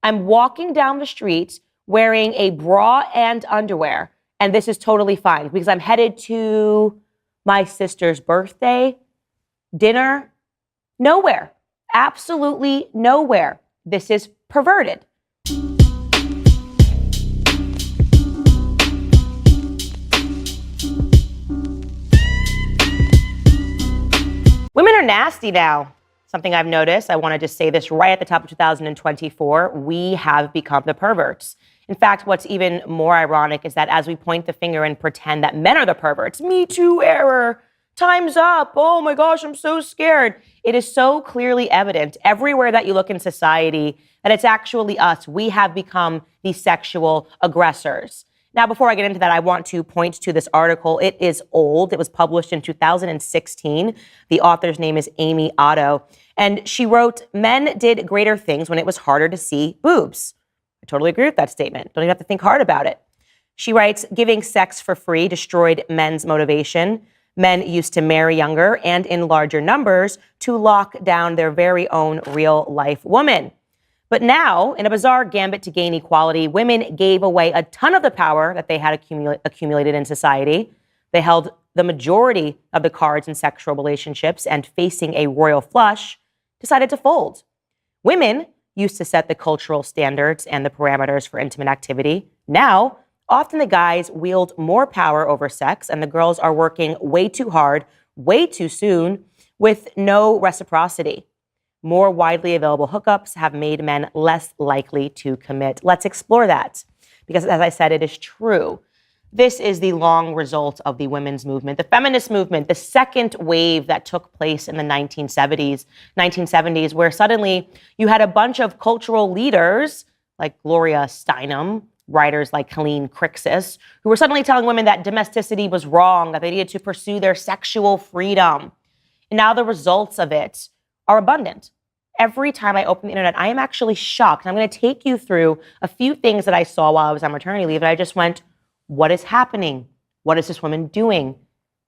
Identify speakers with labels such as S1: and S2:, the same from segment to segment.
S1: I'm walking down the street wearing a bra and underwear, and this is totally fine because I'm headed to my sister's birthday dinner. Nowhere. Absolutely nowhere. This is perverted. Women are nasty now. Something I've noticed. I want to just say this right at the top of 2024. We have become the perverts. In fact, what's even more ironic is that as we point the finger and pretend that men are the perverts, Me Too error, time's up, oh my gosh, I'm so scared. It is so clearly evident everywhere that you look in society that it's actually us. We have become the sexual aggressors. Now, before I get into that, I want to point to this article. It is old. It was published in 2016. The author's name is Amy Otto. And she wrote, "Men did greater things when it was harder to see boobs." I totally agree with that statement. Don't even have to think hard about it. She writes, "Giving sex for free destroyed men's motivation. Men used to marry younger and in larger numbers to lock down their very own real-life woman. But now, in a bizarre gambit to gain equality, women gave away a ton of the power that they had accumulated in society. They held the majority of the cards in sexual relationships and, facing a royal flush, decided to fold. Women used to set the cultural standards and the parameters for intimate activity. Now, often the guys wield more power over sex, and the girls are working way too hard, way too soon, with no reciprocity. More widely available hookups have made men less likely to commit." Let's explore that, because as I said, it is true. This is the long result of the women's movement, the feminist movement, the second wave that took place in the 1970s, where suddenly you had a bunch of cultural leaders like Gloria Steinem, writers like Helene Crixus, who were suddenly telling women that domesticity was wrong, that they needed to pursue their sexual freedom. And now the results of it are abundant. Every time I open the internet, I am actually shocked. I'm going to take you through a few things that I saw while I was on maternity leave, and I just went, what is happening? What is this woman doing?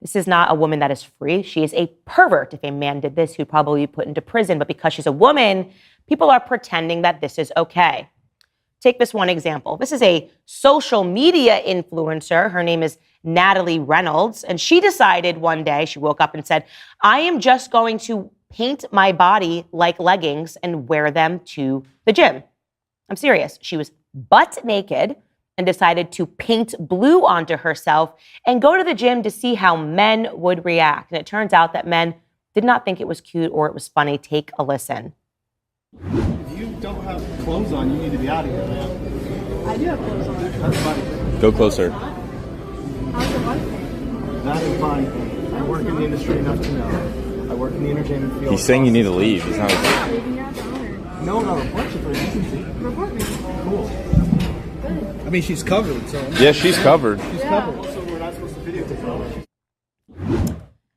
S1: This is not a woman that is free. She is a pervert. If a man did this, he'd probably be put into prison. But because she's a woman, people are pretending that this is okay. Take this one example. This is a social media influencer. Her name is Natalie Reynolds. And she decided one day, she woke up and said, "I am just going to paint my body like leggings and wear them to the gym." I'm serious. She was butt naked and decided to paint blue onto herself and go to the gym to see how men would react. And it turns out that men did not think it was cute or it was funny. Take a listen.
S2: If you don't have clothes on, you need to be out of here, man.
S3: I do have clothes on.
S2: That's body paint.
S4: Go closer.
S3: How's your body paint?
S2: That is body paint. I work in the industry enough to know. I work in the entertainment field.
S4: He's saying you need to leave. He's not.
S3: I'm not leaving. You're at the owner.
S2: No, not report you for decency.
S3: Report me.
S2: Cool.
S3: Good.
S2: I mean, she's covered, so.
S4: Yeah, she's covered.
S2: She's covered. So we're not supposed to videotape her.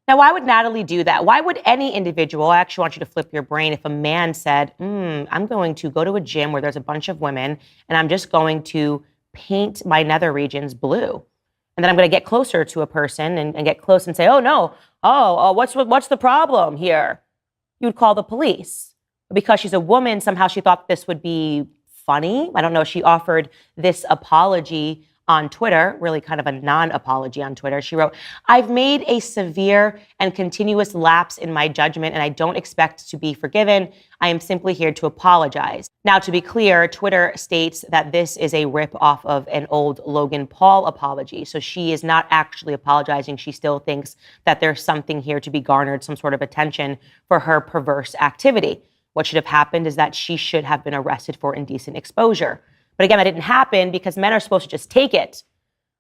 S1: Now, why would Natalie do that? Why would any individual, I actually want you to flip your brain, if a man said, I'm going to go to a gym where there's a bunch of women and I'm just going to paint my nether regions blue. And then I'm going to get closer to a person and get close and say, oh, no, what's the problem here? You would call the police. But because she's a woman, somehow she thought this would be funny. I don't know. She offered this apology on Twitter, really kind of a non-apology on Twitter. She wrote, "I've made a severe and continuous lapse in my judgment, and I don't expect to be forgiven. I am simply here to apologize." Now, to be clear, Twitter states that this is a rip off of an old Logan Paul apology. So she is not actually apologizing. She still thinks that there's something here to be garnered, some sort of attention for her perverse activity. What should have happened is that she should have been arrested for indecent exposure. But again, that didn't happen because men are supposed to just take it.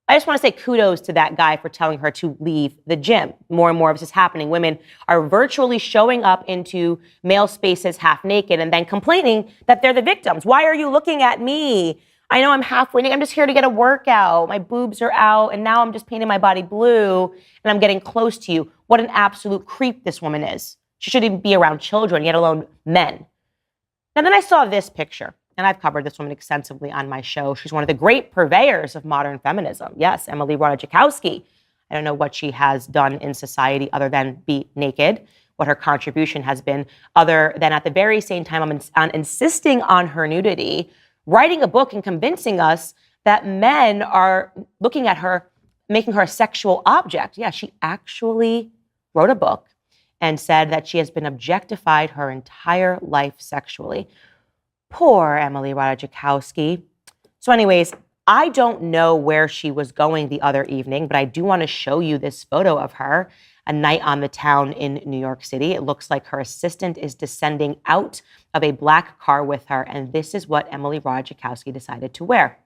S1: I just want to say kudos to that guy for telling her to leave the gym. More and more of this is happening. Women are virtually showing up into male spaces half naked and then complaining that they're the victims. Why are you looking at me? I know I'm halfway naked. I'm just here to get a workout. My boobs are out and now I'm just painting my body blue and I'm getting close to you. What an absolute creep this woman is. She shouldn't even be around children, yet alone men. And then I saw this picture. And I've covered this woman extensively on my show. She's one of the great purveyors of modern feminism. Yes, Emily Ratajkowski. I don't know what she has done in society other than be naked. what her contribution has been, other than at the very same time on insisting on her nudity, writing a book and convincing us that men are looking at her, making her a sexual object. Yeah, she actually wrote a book and said that she has been objectified her entire life sexually. Poor Emily Ratajkowski. So anyways, I don't know where she was going the other evening, but I do want to show you this photo of her, a night on the town in New York City. It looks like her assistant is descending out of a black car with her, and this is what Emily Ratajkowski decided to wear.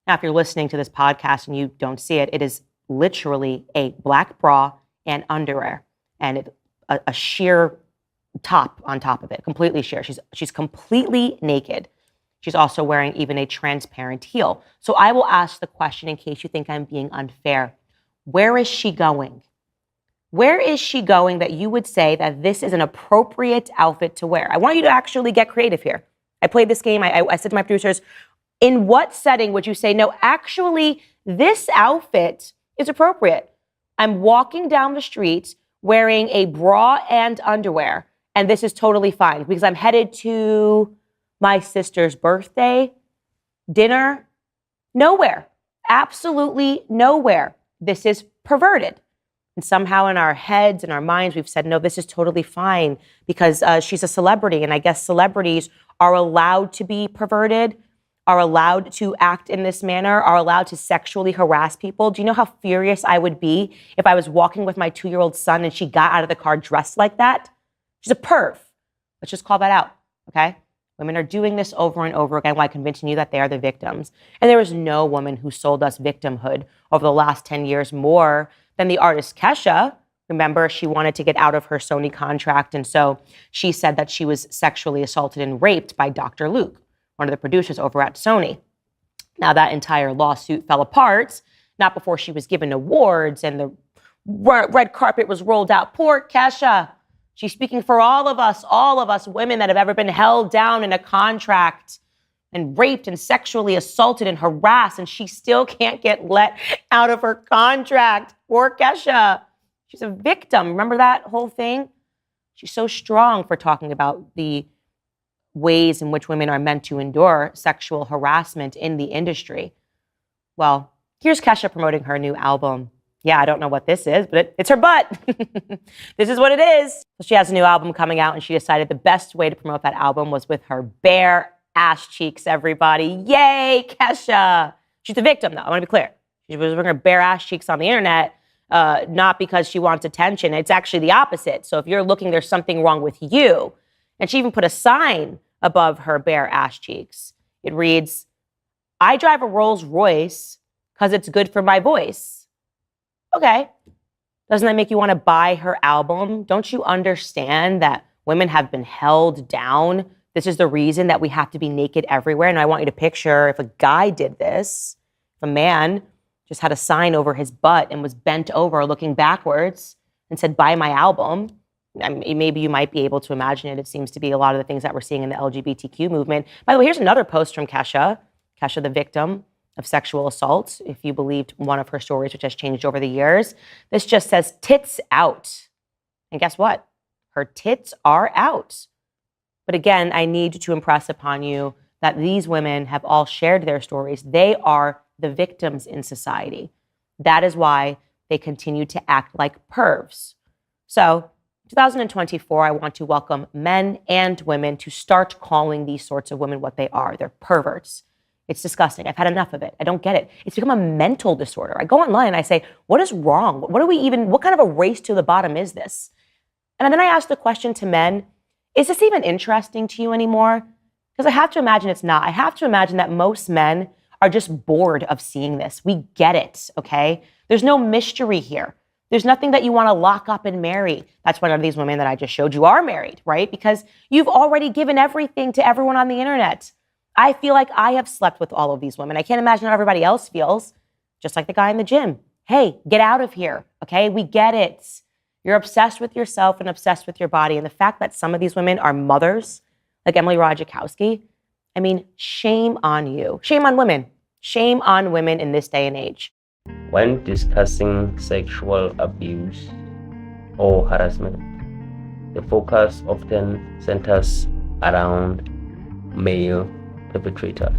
S1: Now, if you're listening to this podcast and you don't see it, it is literally a black bra and underwear, and a sheer top on top of it, completely sheer. She's completely naked. She's also wearing even a transparent heel. So I will ask the question in case you think I'm being unfair. Where is she going? Where is she going that you would say that this is an appropriate outfit to wear? I want you to actually get creative here. I played this game. I said to my producers, in what setting would you say, no, actually, this outfit is appropriate? I'm walking down the street wearing a bra and underwear, and this is totally fine because I'm headed to my sister's birthday, dinner, nowhere, absolutely nowhere. This is perverted. And somehow in our heads and our minds, we've said, no, this is totally fine because she's a celebrity. And I guess celebrities are allowed to be perverted, are allowed to act in this manner, are allowed to sexually harass people. Do you know how furious I would be if I was walking with my 2-year-old son and she got out of the car dressed like that? She's a perv. Let's just call that out, okay? Women are doing this over and over again while convincing you that they are the victims. And there is no woman who sold us victimhood over the last 10 years more than the artist Kesha. Remember, she wanted to get out of her Sony contract, and so she said that she was sexually assaulted and raped by Dr. Luke, one of the producers over at Sony. Now, that entire lawsuit fell apart, not before she was given awards and the red carpet was rolled out. Poor Kesha. She's speaking for all of us women that have ever been held down in a contract and raped and sexually assaulted and harassed, and she still can't get let out of her contract. Poor Kesha. She's a victim. Remember that whole thing? She's so strong for talking about the ways in which women are meant to endure sexual harassment in the industry. Well, here's Kesha promoting her new album. Yeah, I don't know what this is, but it's her butt. This is what it is. So she has a new album coming out, and she decided the best way to promote that album was with her bare ass cheeks, everybody. Yay, Kesha. She's a victim, though. I want to be clear. She was wearing her bare ass cheeks on the internet, not because she wants attention. It's actually the opposite. So if you're looking, there's something wrong with you. And she even put a sign above her bare ass cheeks. It reads, I drive a Rolls Royce because it's good for my voice. Okay. Doesn't that make you want to buy her album? Don't you understand that women have been held down? This is the reason that we have to be naked everywhere. And I want you to picture if a guy did this, if a man just had a sign over his butt and was bent over looking backwards and said, buy my album. I mean, maybe you might be able to imagine it. It seems to be a lot of the things that we're seeing in the LGBTQ movement. By the way, here's another post from Kesha. Kesha, the victim of sexual assault, if you believed one of her stories, which has changed over the years. This just says, tits out. And guess what? Her tits are out. But again, I need to impress upon you that these women have all shared their stories. They are the victims in society. That is why they continue to act like pervs. So 2024, I want to welcome men and women to start calling these sorts of women what they are. They're perverts. It's disgusting. I've had enough of it. I don't get it. It's become a mental disorder. I go online and I say, what is wrong? What kind of a race to the bottom is this? And then I ask the question to men, is this even interesting to you anymore? Because I have to imagine it's not. I have to imagine that most men are just bored of seeing this. We get it, okay? There's no mystery here. There's nothing that you want to lock up and marry. That's why none of these women that I just showed you are married, right? Because you've already given everything to everyone on the internet. I feel like I have slept with all of these women. I can't imagine how everybody else feels. Just like the guy in the gym. Hey, get out of here, okay? We get it. You're obsessed with yourself and obsessed with your body. And the fact that some of these women are mothers, like Emily Ratajkowski, I mean, shame on you. Shame on women. Shame on women in this day and age.
S5: When discussing sexual abuse or harassment, the focus often centers around male perpetrators.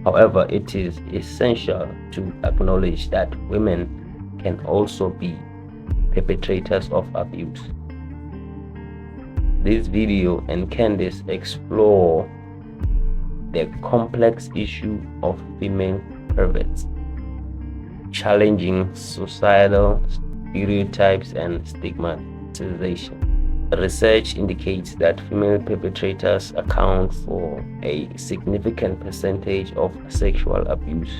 S5: However, it is essential to acknowledge that women can also be perpetrators of abuse. This video and Candace explore the complex issue of female perverts, challenging societal stereotypes and stigmatization. Research indicates that female perpetrators account for a significant percentage of sexual abuse.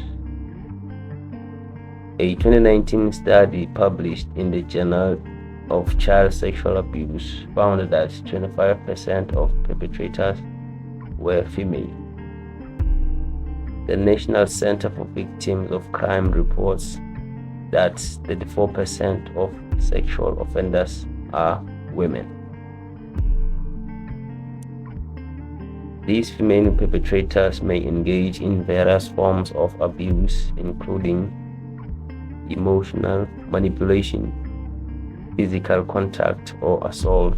S5: A 2019 study published in the Journal of Child Sexual Abuse found that 25% of perpetrators were female. The National Center for Victims of Crime reports that 34% of sexual offenders are women. These female perpetrators may engage in various forms of abuse, including emotional manipulation, physical contact or assault,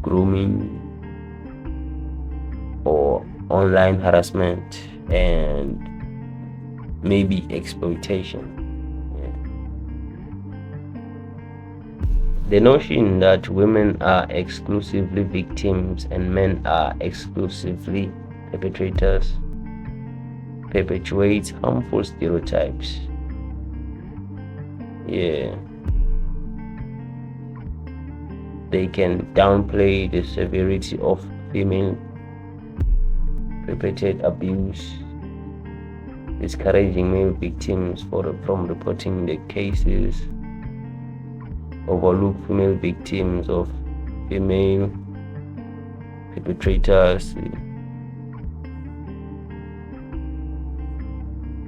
S5: grooming, or online harassment, and maybe exploitation. The notion that women are exclusively victims and men are exclusively perpetrators perpetuates harmful stereotypes. They can downplay the severity of female perpetrated abuse, discouraging male victims from reporting the cases, overlook female victims of female perpetrators.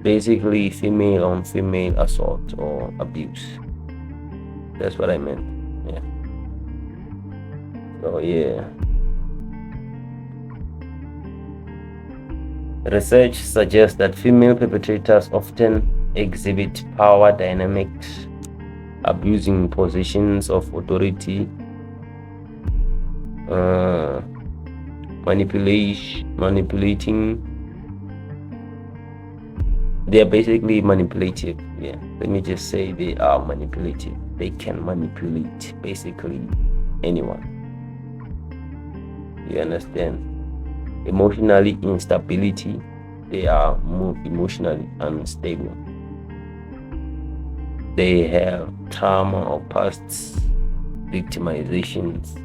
S5: Basically, female on female assault or abuse. That's what I meant. Research suggests that female perpetrators often exhibit power dynamics, abusing positions of authority, manipulating. They are basically manipulative. Let me just say they are manipulative. They can manipulate basically anyone. You understand? Emotionally instability. They are more emotionally unstable. They have trauma or past victimizations,